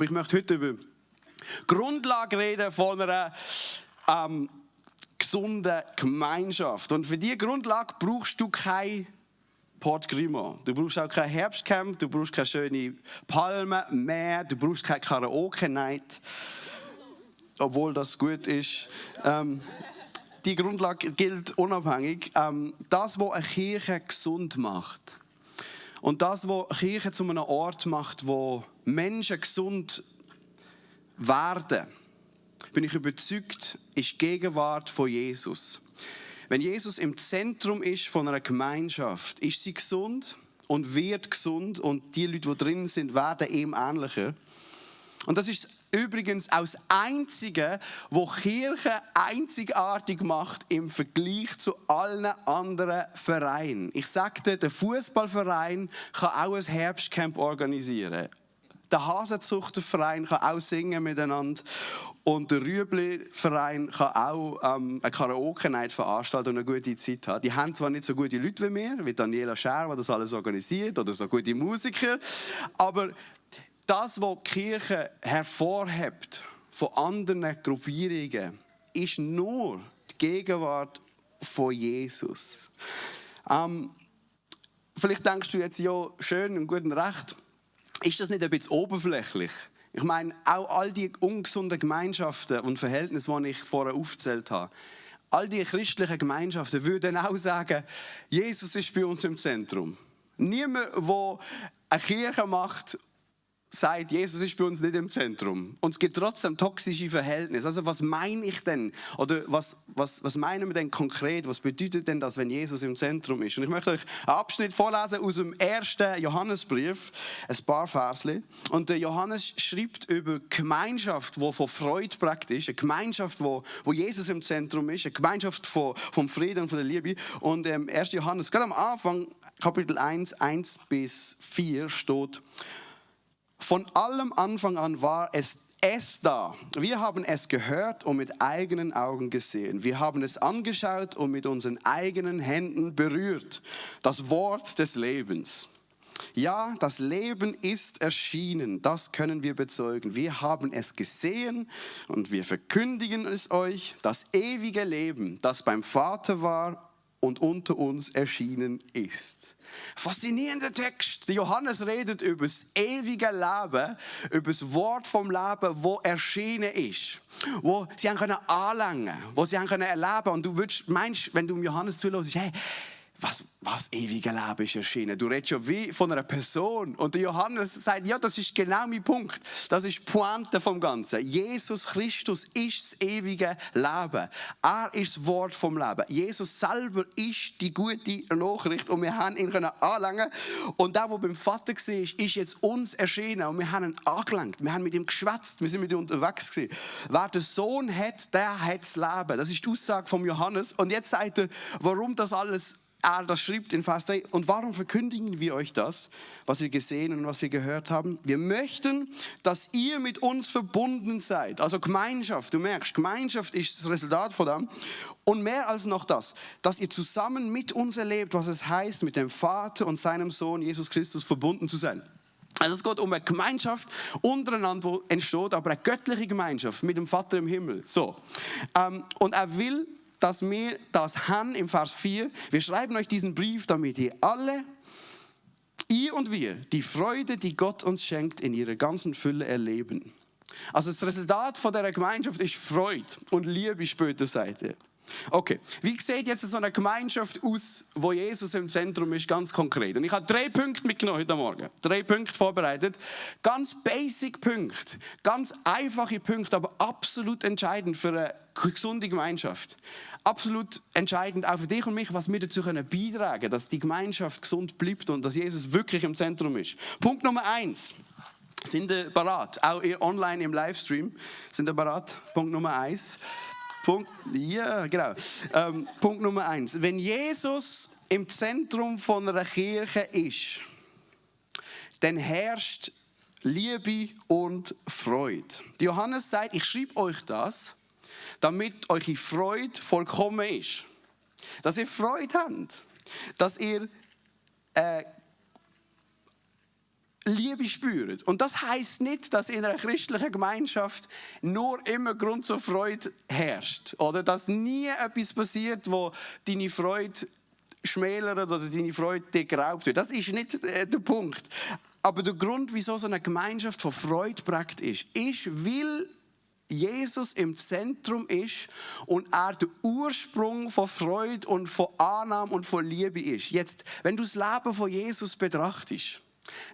Ich möchte heute über Grundlage reden von einer gesunden Gemeinschaft. Und für diese Grundlage brauchst du kein Port Grimont. Du brauchst auch kein Herbstcamp, du brauchst keine schöne Palmen, Meer, du brauchst keine Karaoke-Night, obwohl das gut ist. Die Grundlage gilt unabhängig. Das, was eine Kirche gesund macht und das, was eine Kirche zu einem Ort macht, wo Menschen gesund werden, bin ich überzeugt, ist die Gegenwart von Jesus. Wenn Jesus im Zentrum ist von einer Gemeinschaft, ist sie gesund und wird gesund und die Leute, die drin sind, werden ihm ähnlicher. Und das ist übrigens auch das Einzige, was Kirche einzigartig macht im Vergleich zu allen anderen Vereinen. Ich sagte, der Fußballverein kann auch ein Herbstcamp organisieren. Der Hasenzuchterverein kann auch singen miteinander. Und der Rüebli-Verein kann auch eine Karaoke-Night veranstalten und eine gute Zeit haben. Die haben zwar nicht so gute Leute wie wir, wie Daniela Scher, die das alles organisiert, oder so gute Musiker, aber das, was die Kirche hervorhebt von anderen Gruppierungen, ist nur die Gegenwart von Jesus. Vielleicht denkst du jetzt, ja, schön und gut und recht, ist das nicht ein bisschen oberflächlich? Ich meine, auch all die ungesunden Gemeinschaften und Verhältnisse, die ich vorher aufgezählt habe, all die christlichen Gemeinschaften würden auch sagen, Jesus ist bei uns im Zentrum. Niemand, der eine Kirche macht, sagt, Jesus ist bei uns nicht im Zentrum. Und es gibt trotzdem toxische Verhältnisse. Also was meine ich denn? Oder was meinen wir denn konkret? Was bedeutet denn das, wenn Jesus im Zentrum ist? Und ich möchte euch einen Abschnitt vorlesen aus dem 1. Johannesbrief, ein paar Versli. Und der Johannes schreibt über Gemeinschaft, die von Freude prägt ist, eine Gemeinschaft, wo Jesus im Zentrum ist, eine Gemeinschaft vom Frieden und von der Liebe. Und 1. Johannes, gerade am Anfang, Kapitel 1, 1-4 steht: Von allem Anfang an war es da. Wir haben es gehört und mit eigenen Augen gesehen. Wir haben es angeschaut und mit unseren eigenen Händen berührt. Das Wort des Lebens. Ja, das Leben ist erschienen, das können wir bezeugen. Wir haben es gesehen und wir verkündigen es euch. Das ewige Leben, das beim Vater war und unter uns erschienen ist. Faszinierender Text. Der Johannes redet über das ewige Leben, über das Wort vom Leben, wo erschienen ist, wo sie anlangen können, wo sie erleben können. Und du meinst, wenn du dem Johannes zuhörst, hey, was ewige Leben ist erschienen? Du redest ja wie von einer Person. Und der Johannes sagt, ja, das ist genau mein Punkt. Das ist die Pointe vom Ganzen. Jesus Christus ist das ewige Leben. Er ist das Wort vom Leben. Jesus selber ist die gute Nachricht und wir haben ihn anlangen. Und der, der beim Vater war, ist jetzt uns erschienen und wir haben ihn angelangt. Wir haben mit ihm geschwätzt, wir sind mit ihm unterwegs gewesen. Wer den Sohn hat, der hat das Leben. Das ist die Aussage von Johannes. Und jetzt sagt er, warum das alles er das schreibt in Vers 3. Und warum verkündigen wir euch das, was wir gesehen und was wir gehört haben? Wir möchten, dass ihr mit uns verbunden seid. Also Gemeinschaft, du merkst, Gemeinschaft ist das Resultat von dem. Und mehr als noch das, dass ihr zusammen mit uns erlebt, was es heißt, mit dem Vater und seinem Sohn Jesus Christus verbunden zu sein. Also es geht um eine Gemeinschaft untereinander, die entsteht, aber eine göttliche Gemeinschaft mit dem Vater im Himmel. So. Und er will, dass wir das haben im Vers 4. Wir schreiben euch diesen Brief, damit ihr alle, ihr und wir, die Freude, die Gott uns schenkt, in ihrer ganzen Fülle erleben. Also das Resultat von dieser Gemeinschaft ist Freude und Liebe später Seite. Okay, wie sieht jetzt so eine Gemeinschaft aus, wo Jesus im Zentrum ist, ganz konkret? Und ich habe 3 Punkte mitgenommen heute Morgen. 3 Punkte vorbereitet. Ganz basic Punkte, ganz einfache Punkte, aber absolut entscheidend für eine gesunde Gemeinschaft. Absolut entscheidend auch für dich und mich, was wir dazu beitragen können, dass die Gemeinschaft gesund bleibt und dass Jesus wirklich im Zentrum ist. Punkt Nummer 1. Sind ihr bereit? Auch ihr online im Livestream. Sind ihr bereit? Punkt Nummer 1. Ja, genau. Punkt Nummer 1. Wenn Jesus im Zentrum von einer Kirche ist, dann herrscht Liebe und Freude. Johannes sagt, ich schreibe euch das, damit eure Freude vollkommen ist. Dass ihr Freude habt. Dass ihr Liebe spüren. Und das heisst nicht, dass in einer christlichen Gemeinschaft nur immer Grund zur Freude herrscht. Oder dass nie etwas passiert, wo deine Freude schmälert oder deine Freude dir geraubt wird. Das ist nicht der Punkt. Aber der Grund, wieso so eine Gemeinschaft von Freude prägt ist, weil Jesus im Zentrum ist und er der Ursprung von Freude und von Annahme und von Liebe ist. Jetzt, wenn du das Leben von Jesus betrachtest,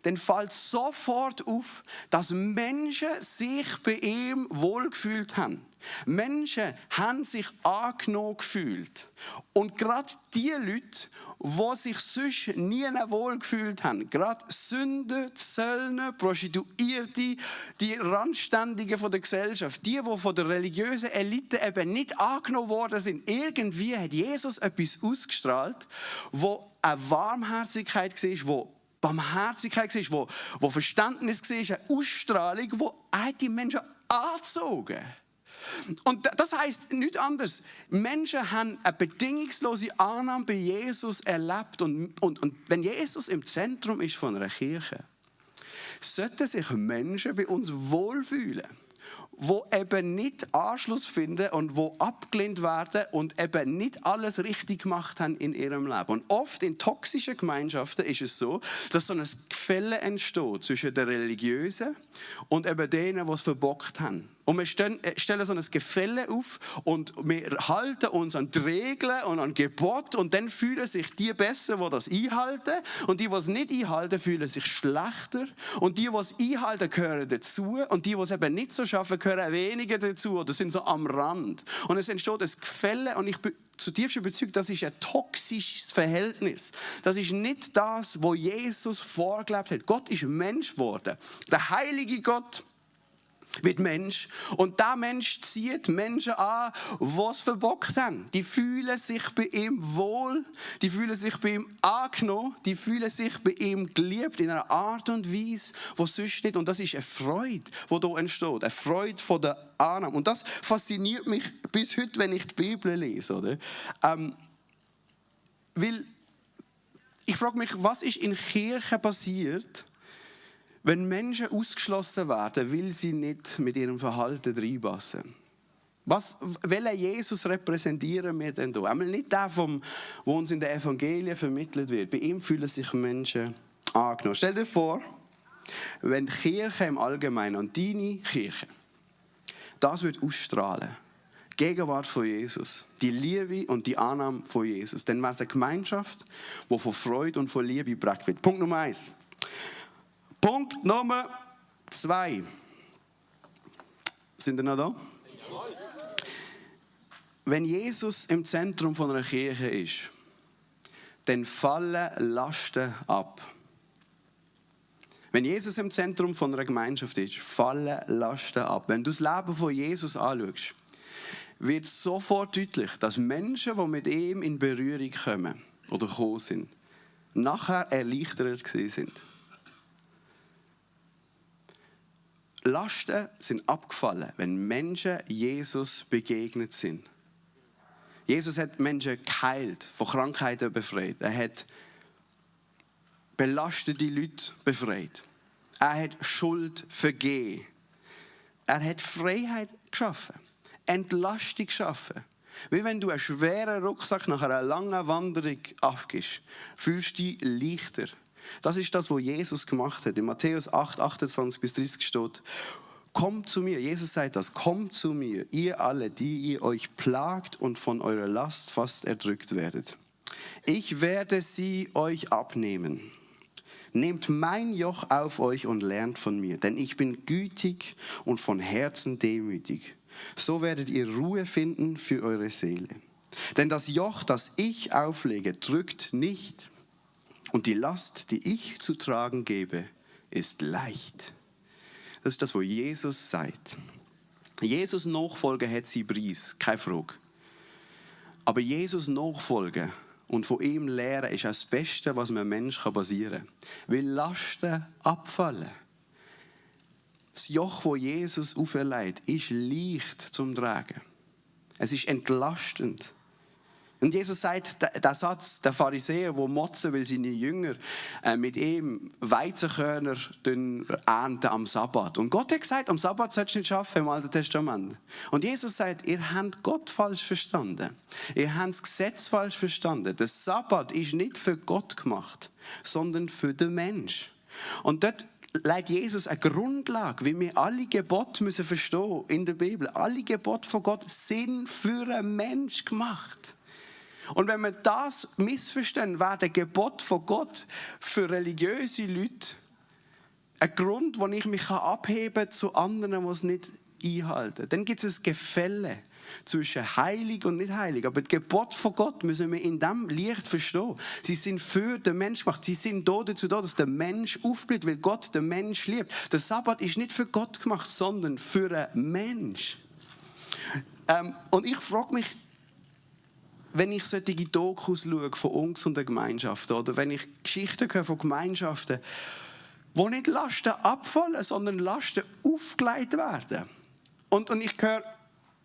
dann fällt sofort auf, dass Menschen sich bei ihm wohlgefühlt haben. Menschen haben sich angenommen gefühlt. Und gerade die Leute, die sich sonst nie wohlgefühlt haben, gerade Sünder, Zöllner, Prostituierte, die Randständigen von der Gesellschaft, die von der religiösen Elite eben nicht angenommen worden sind, irgendwie hat Jesus etwas ausgestrahlt, wo eine Warmherzigkeit war, wo Barmherzigkeit war, wo Verständnis war, eine Ausstrahlung, die die Menschen angezogen hat. Und das heisst nichts anderes. Menschen haben eine bedingungslose Annahme bei Jesus erlebt. Und wenn Jesus im Zentrum ist von einer Kirche, sollten sich Menschen bei uns wohlfühlen, wo eben nicht Anschluss finden und wo abgelehnt werden und eben nicht alles richtig gemacht haben in ihrem Leben. Und oft in toxischen Gemeinschaften ist es so, dass so ein Gefälle entsteht zwischen den Religiösen und eben denen, die es verbockt haben. Und wir stellen so ein Gefälle auf und wir halten uns an die Regeln und an Gebote und dann fühlen sich die besser, die das einhalten, und die es nicht einhalten, fühlen sich schlechter, und die es einhalten, gehören dazu, und die es eben nicht so schaffen, gehören weniger dazu oder sind so am Rand. Und es entsteht ein Gefälle und ich bin zutiefst überzeugt, das ist ein toxisches Verhältnis. Das ist nicht das, was Jesus vorgelebt hat. Gott ist Mensch geworden. Der heilige Gott wird Mensch. Und dieser Mensch zieht Menschen an, die es verbockt haben. Die fühlen sich bei ihm wohl, die fühlen sich bei ihm angenommen, die fühlen sich bei ihm geliebt in einer Art und Weise, die sonst nicht. Und das ist eine Freude, die hier entsteht. Eine Freude von der Annahme. Und das fasziniert mich bis heute, wenn ich die Bibel lese. Oder? Weil ich frage mich, was ist in Kirchen passiert, wenn Menschen ausgeschlossen werden, weil sie nicht mit ihrem Verhalten reinpassen? Welchen Jesus repräsentieren wir denn hier? Einmal nicht der, der uns in den Evangelien vermittelt wird. Bei ihm fühlen sich Menschen angenommen. Stell dir vor, wenn die Kirche im Allgemeinen und deine Kirche das wird ausstrahlen, die Gegenwart von Jesus, die Liebe und die Annahme von Jesus, dann wäre es eine Gemeinschaft, die von Freude und von Liebe geprägt wird. Punkt Nummer 1. Punkt Nummer 2. Sind ihr noch da? Wenn Jesus im Zentrum von einer Kirche ist, dann fallen Lasten ab. Wenn Jesus im Zentrum von einer Gemeinschaft ist, fallen Lasten ab. Wenn du das Leben von Jesus anschaust, wird sofort deutlich, dass Menschen, die mit ihm in Berührung kommen oder gekommen sind, nachher erleichtert gewesen sind. Lasten sind abgefallen, wenn Menschen Jesus begegnet sind. Jesus hat Menschen geheilt, von Krankheiten befreit. Er hat belastete Leute befreit. Er hat Schuld vergeben. Er hat Freiheit geschaffen, Entlastung geschaffen. Wie wenn du einen schweren Rucksack nach einer langen Wanderung abgibst, fühlst du dich leichter. Das ist das, was Jesus gemacht hat. In Matthäus 8, 28-30 steht: Kommt zu mir, Jesus sagt das, kommt zu mir, ihr alle, die ihr euch plagt und von eurer Last fast erdrückt werdet. Ich werde sie euch abnehmen. Nehmt mein Joch auf euch und lernt von mir, denn ich bin gütig und von Herzen demütig. So werdet ihr Ruhe finden für eure Seele. Denn das Joch, das ich auflege, drückt nicht. Und die Last, die ich zu tragen gebe, ist leicht. Das ist das, was Jesus sagt. Jesus Nachfolgen hat seinen Preis, keine Frage. Aber Jesus Nachfolgen und von ihm lernen ist das Beste, was einem Menschen passieren kann. Weil Lasten abfallen. Das Joch, das Jesus auferlegt, ist leicht zum Tragen. Es ist entlastend. Und Jesus sagt, der Satz, der Pharisäer, der motzen, weil seine Jünger mit ihm Weizenkörner ernten am Sabbat. Und Gott hat gesagt, am Sabbat sollst du nicht arbeiten im Alten Testament. Und Jesus sagt, ihr habt Gott falsch verstanden. Ihr habt das Gesetz falsch verstanden. Der Sabbat ist nicht für Gott gemacht, sondern für den Mensch. Und dort legt Jesus eine Grundlage, wie wir alle Gebote müssen verstehen in der Bibel. Alle Gebote von Gott sind für einen Mensch gemacht. Und wenn wir das missverstehen, werden Gebote von Gott für religiöse Leute ein Grund, wo ich mich abheben kann zu anderen, die es nicht einhalten. Dann gibt es ein Gefälle zwischen heilig und nicht heilig. Aber die Gebote von Gott müssen wir in diesem Licht verstehen. Sie sind für den Menschen gemacht. Sie sind dazu da, dass der Mensch aufblüht, weil Gott den Mensch liebt. Der Sabbat ist nicht für Gott gemacht, sondern für einen Mensch. Und ich frage mich, wenn ich solche Dokus schaue von ungesunden Gemeinschaften oder wenn ich Geschichten höre von Gemeinschaften, wo nicht Lasten abfallen, sondern Lasten aufgelegt werden. Und ich höre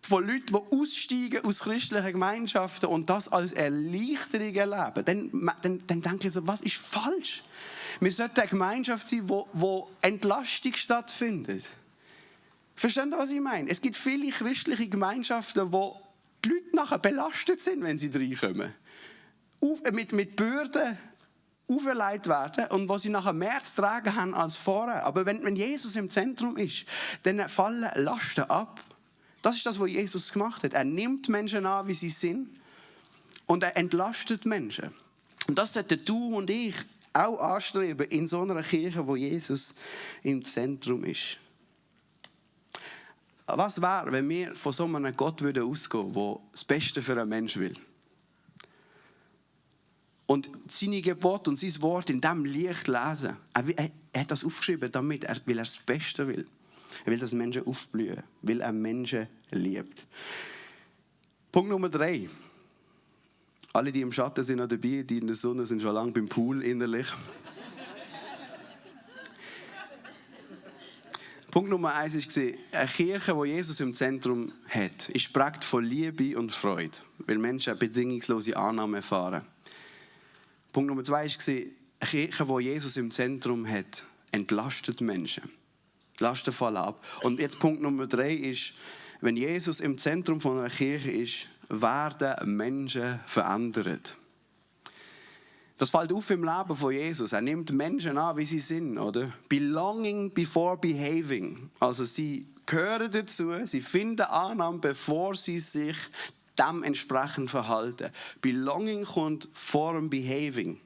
von Leuten, die aussteigen aus christlichen Gemeinschaften und das als Erleichterung erleben, dann denke ich so, was ist falsch? Wir sollten eine Gemeinschaft sein, wo Entlastung stattfindet. Verstehen Sie, was ich meine? Es gibt viele christliche Gemeinschaften, wo die Leute nachher belastet sind, wenn sie reinkommen. Mit Bürden auferlegt werden und wo sie nachher mehr zu tragen haben als vorher. Aber wenn Jesus im Zentrum ist, dann fallen Lasten ab. Das ist das, was Jesus gemacht hat. Er nimmt Menschen an, wie sie sind und er entlastet Menschen. Und das sollten du und ich auch anstreben in so einer Kirche, wo Jesus im Zentrum ist. Was wäre, wenn wir von so einem Gott ausgehen würden, der das Beste für einen Menschen will? Und seine Gebote und sein Wort in diesem Licht lesen. Er hat das aufgeschrieben, weil er das Beste will. Er will, dass Menschen aufblühen, weil er Menschen liebt. Punkt Nummer 3. Alle, die im Schatten sind, noch dabei, die in der Sonne sind schon lange beim Pool innerlich. Punkt Nummer 1 war, eine Kirche, die Jesus im Zentrum hat, ist geprägt von Liebe und Freude, weil Menschen eine bedingungslose Annahme erfahren. Punkt Nummer 2 war, eine Kirche, die Jesus im Zentrum hat, entlastet Menschen. Die Lasten fallen ab. Und jetzt Punkt Nummer 3 ist, wenn Jesus im Zentrum von einer Kirche ist, werden Menschen verändert. Das fällt auf im Leben von Jesus. Er nimmt Menschen an, wie sie sind, oder? Belonging before behaving. Also sie gehören dazu, sie finden Annahme, bevor sie sich dem entsprechend verhalten. Belonging kommt vor dem Behaving.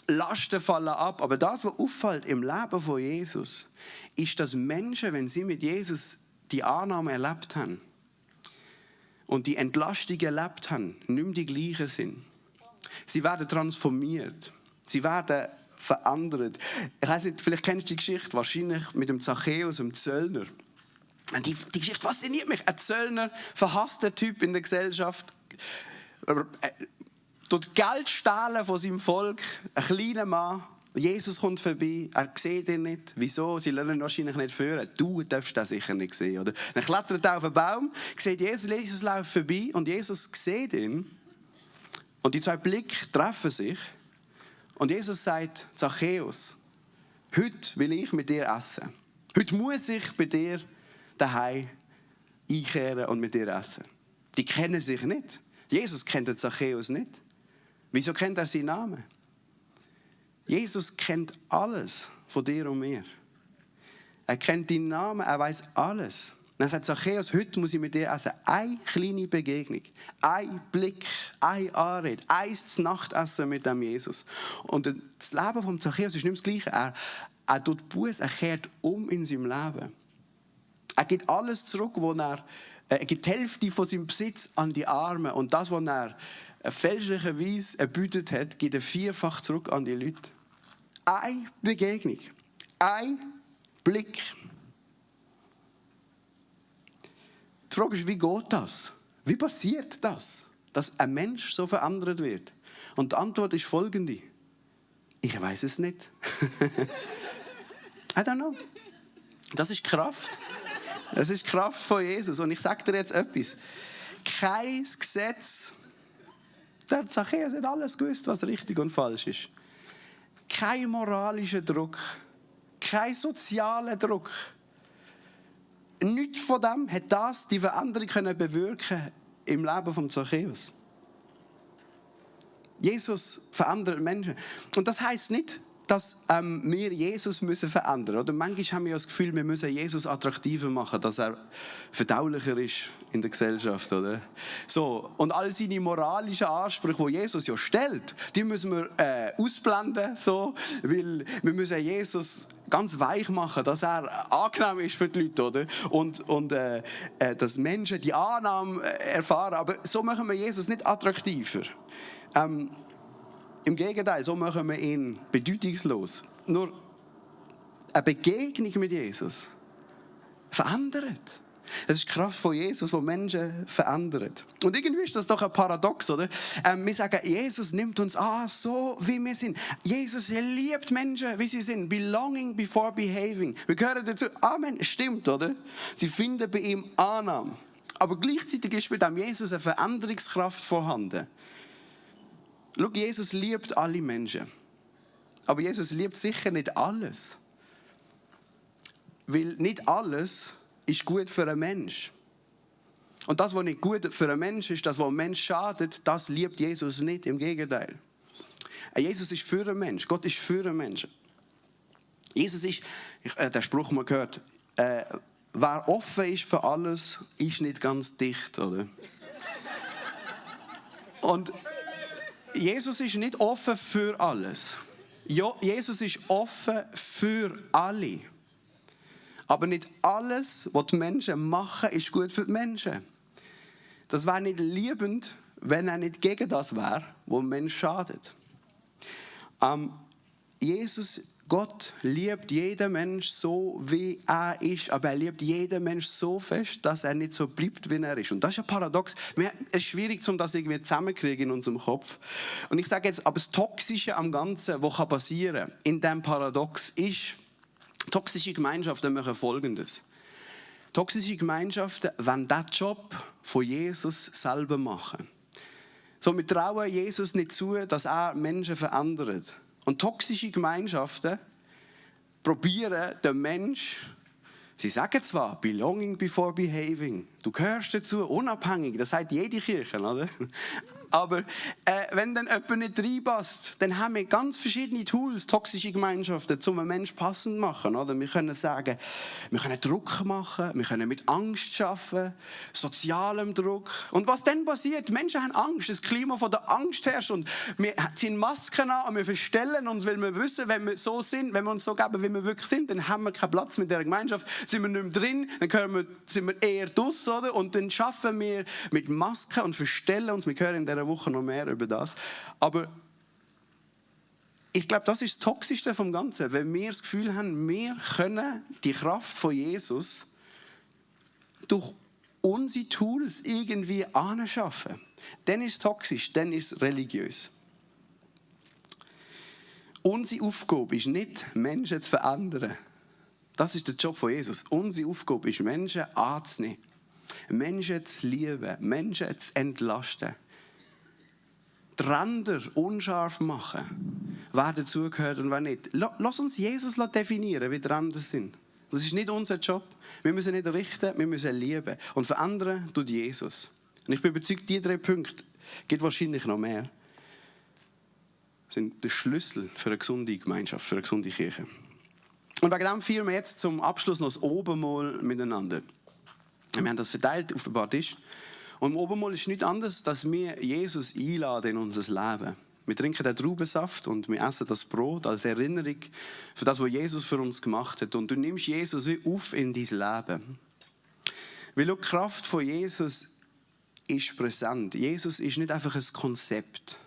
Lasten fallen ab. Aber das, was auffällt im Leben von Jesus, ist, dass Menschen, wenn sie mit Jesus die Annahme erlebt haben und die Entlastung erlebt haben, nicht mehr die gleichen sind. Sie werden transformiert. Sie werden verändert. Ich weiss nicht, vielleicht kennst du die Geschichte, wahrscheinlich mit dem Zachäus, dem Zöllner. Die Geschichte fasziniert mich. Ein Zöllner, verhasster Typ in der Gesellschaft, tut Geld stehlen von seinem Volk, ein kleiner Mann. Jesus kommt vorbei, er sieht ihn nicht. Wieso? Sie lernen ihn wahrscheinlich nicht führen. Du darfst das sicher nicht sehen. Oder? Dann klettert er auf einen Baum, sieht Jesus läuft vorbei und Jesus sieht ihn. Und die zwei Blicke treffen sich. Und Jesus sagt, Zachäus, heute will ich mit dir essen. Heute muss ich bei dir daheim einkehren und mit dir essen. Die kennen sich nicht. Jesus kennt den Zachäus nicht. Wieso kennt er seinen Namen? Jesus kennt alles von dir und mir. Er kennt deinen Namen, er weiß alles. Und er sagt, Zachäus, heute muss ich mit dir essen. Eine kleine Begegnung, ein Blick, eine Anrede, ein Nachtessen mit dem Jesus. Und das Leben von Zachäus ist nicht das Gleiche. Er tut Buße, er kehrt um in seinem Leben. Er gibt alles zurück, er gibt die Hälfte von seinem Besitz an die Armen. Und das, was er fälschlicherweise erbietet hat, gibt er vierfach zurück an die Leute. Eine Begegnung, ein Blick. Die Frage ist, wie geht das? Wie passiert das, dass ein Mensch so verändert wird? Und die Antwort ist folgende. Ich weiß es nicht. I don't know. Das ist Kraft. Das ist die Kraft von Jesus. Und ich sage dir jetzt etwas. Kein Gesetz Der Zachäus hat alles gewusst, was richtig und falsch ist. Kein moralischer Druck, kein sozialer Druck. Nichts von dem hat das die Veränderung können bewirken im Leben von Zachäus. Jesus verändert Menschen. Und das heisst nicht, dass wir Jesus müssen verändern müssen. Manchmal haben wir das Gefühl, wir müssen Jesus attraktiver machen, dass er verdaulicher ist in der Gesellschaft. Oder? So, und all seine moralischen Ansprüche, die Jesus ja stellt, die müssen wir ausblenden. So, weil wir müssen Jesus ganz weich machen, dass er angenehm ist für die Leute. Oder? Und dass Menschen die Annahme erfahren. Aber so machen wir Jesus nicht attraktiver. Im Gegenteil, so machen wir ihn bedeutungslos. Nur eine Begegnung mit Jesus verändert. Das ist die Kraft von Jesus, die Menschen verändert. Und irgendwie ist das doch ein Paradox, oder? Wir sagen, Jesus nimmt uns an, so wie wir sind. Jesus liebt Menschen, wie sie sind. Belonging before behaving. Wir gehören dazu. Amen, stimmt, oder? Sie finden bei ihm Annahme. Aber gleichzeitig ist bei dem Jesus eine Veränderungskraft vorhanden. Schau, Jesus liebt alle Menschen. Aber Jesus liebt sicher nicht alles. Weil nicht alles ist gut für einen Menschen. Und das, was nicht gut für einen Menschen ist, das, was einem Menschen schadet, das liebt Jesus nicht. Im Gegenteil. Jesus ist für einen Menschen. Gott ist für einen Menschen. Jesus ist, der Spruch mal gehört, wer offen ist für alles, ist nicht ganz dicht, oder? Und Jesus ist nicht offen für alles. Ja, Jesus ist offen für alle. Aber nicht alles, was die Menschen machen, ist gut für die Menschen. Das wäre nicht liebend, wenn er nicht gegen das wäre, was dem Menschen schadet. Gott liebt jeden Mensch so, wie er ist, aber er liebt jeden Mensch so fest, dass er nicht so bleibt, wie er ist. Und das ist ein Paradox. Es ist schwierig, das irgendwie zusammenzukriegen in unserem Kopf. Und ich sage jetzt, aber das Toxische am Ganzen, was passieren kann, in diesem Paradox ist, toxische Gemeinschaften machen Folgendes. Toxische Gemeinschaften wollen diesen Job von Jesus selber machen. So, wir trauen Jesus nicht zu, dass er Menschen verändert. Und toxische Gemeinschaften probieren den Menschen, sie sagen zwar, belonging before behaving, du gehörst dazu, unabhängig, das sagt jede Kirche, oder? Aber wenn dann jemand nicht reinpasst, dann haben wir ganz verschiedene Tools, toxische Gemeinschaften, um einen Menschen passend zu machen. Oder? Wir können sagen, wir können Druck machen, wir können mit Angst arbeiten, sozialem Druck. Und was dann passiert? Die Menschen haben Angst, das Klima von der Angst herrscht und wir ziehen Masken an und wir verstellen uns, weil wir wissen, wenn wir so sind, wenn wir uns so geben, wie wir wirklich sind, dann haben wir keinen Platz mit dieser Gemeinschaft, sind wir nicht mehr drin, dann sind wir eher draussen, oder? Und dann arbeiten wir mit Masken und verstellen uns, wir hören in dieser Woche noch mehr über das. Aber ich glaube, das ist das Toxischste vom Ganzen, wenn wir das Gefühl haben, wir können die Kraft von Jesus durch unsere Tools irgendwie anschaffen. Dann ist es toxisch, dann ist es religiös. Unsere Aufgabe ist nicht, Menschen zu verändern. Das ist der Job von Jesus. Unsere Aufgabe ist, Menschen anzunehmen, Menschen zu lieben, Menschen zu entlasten. Die Ränder unscharf machen, wer dazugehört und wer nicht. Lass uns Jesus definieren, wie die Ränder sind. Das ist nicht unser Job. Wir müssen nicht richten, wir müssen lieben. Und verändern tut Jesus. Und ich bin überzeugt, diese 3 Punkte, gibt wahrscheinlich noch mehr, sind der Schlüssel für eine gesunde Gemeinschaft, für eine gesunde Kirche. Und wegen dem feiern wir jetzt zum Abschluss noch das Obenmahl miteinander. Wir haben das verteilt auf den Tisch. Und im Obenmahl ist nichts anderes, dass wir Jesus einladen in unser Leben. Wir trinken den Traubensaft und wir essen das Brot als Erinnerung für das, was Jesus für uns gemacht hat. Und du nimmst Jesus wie auf in dein Leben. Weil die Kraft von Jesus ist präsent. Jesus ist nicht einfach ein Konzept.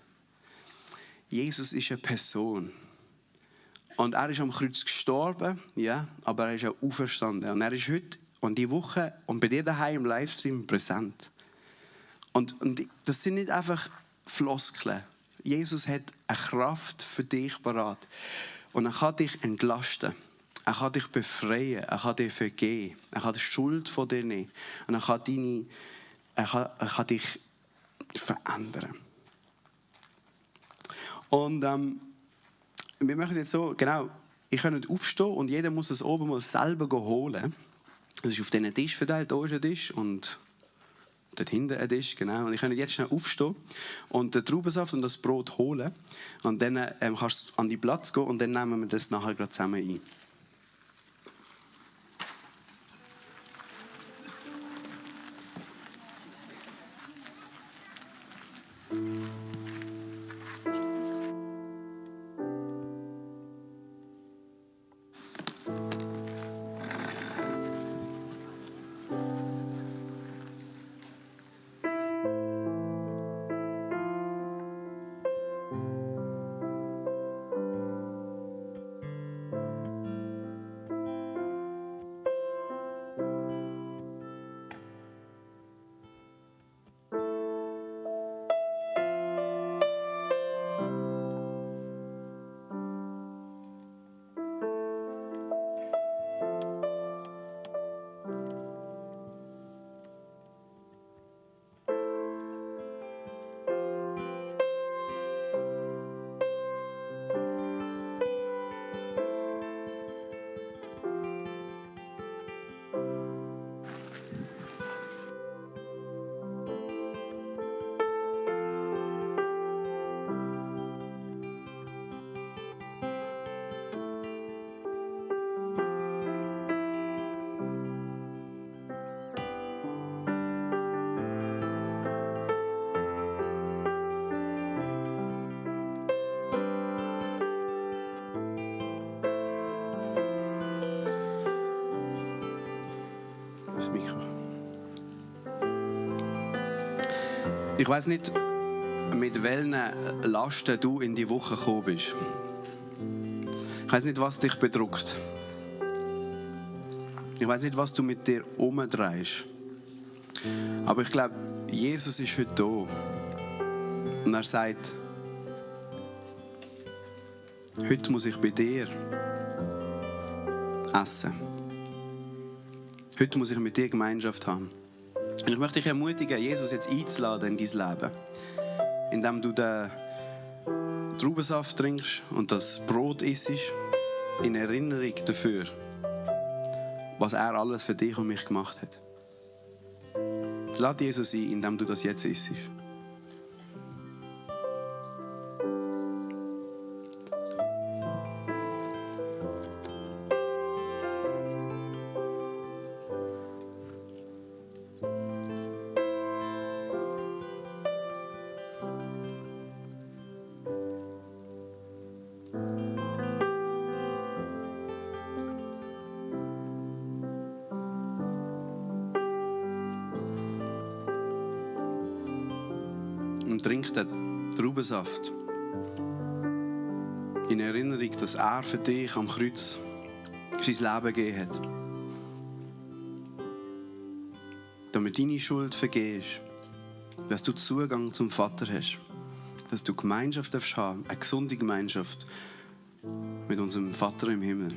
Jesus ist eine Person. Und er ist am Kreuz gestorben, ja, aber er ist auch auferstanden. Und er ist heute und die Woche und bei dir daheim im Livestream präsent. Und das sind nicht einfach Floskeln. Jesus hat eine Kraft für dich parat. Und er kann dich entlasten. Er kann dich befreien. Er kann dir vergeben. Er kann die Schuld von dir nehmen. Und er kann dich verändern. Und wir machen es jetzt so, genau, ihr könnt aufstehen und jeder muss es oben mal selber holen. Es ist auf diesen Tisch verteilt, da ist ein Tisch und dort hinten ein Tisch, genau. Und ihr könnt jetzt schnell aufstehen und den Traubensaft und das Brot holen. Und dann kannst du an die Platz gehen und dann nehmen wir das nachher gerade zusammen ein. Das Mikro. Ich weiß nicht, mit welchen Lasten du in die Woche gekommen bist. Ich weiß nicht, was dich bedrückt. Ich weiß nicht, was du mit dir umdrehst. Aber ich glaube, Jesus ist heute da. Und er sagt, heute muss ich bei dir essen. Heute muss ich mit dir Gemeinschaft haben. Und ich möchte dich ermutigen, Jesus jetzt einzuladen in dein Leben. Indem du den Traubensaft trinkst und das Brot isst, in Erinnerung dafür, was er alles für dich und mich gemacht hat. Lass Jesus ein, indem du das jetzt isst. Und trink den Traubensaft in Erinnerung, dass er für dich am Kreuz sein Leben gegeben hat. Damit deine Schuld vergehst, dass du Zugang zum Vater hast, dass du Gemeinschaft darfst haben, eine gesunde Gemeinschaft mit unserem Vater im Himmel.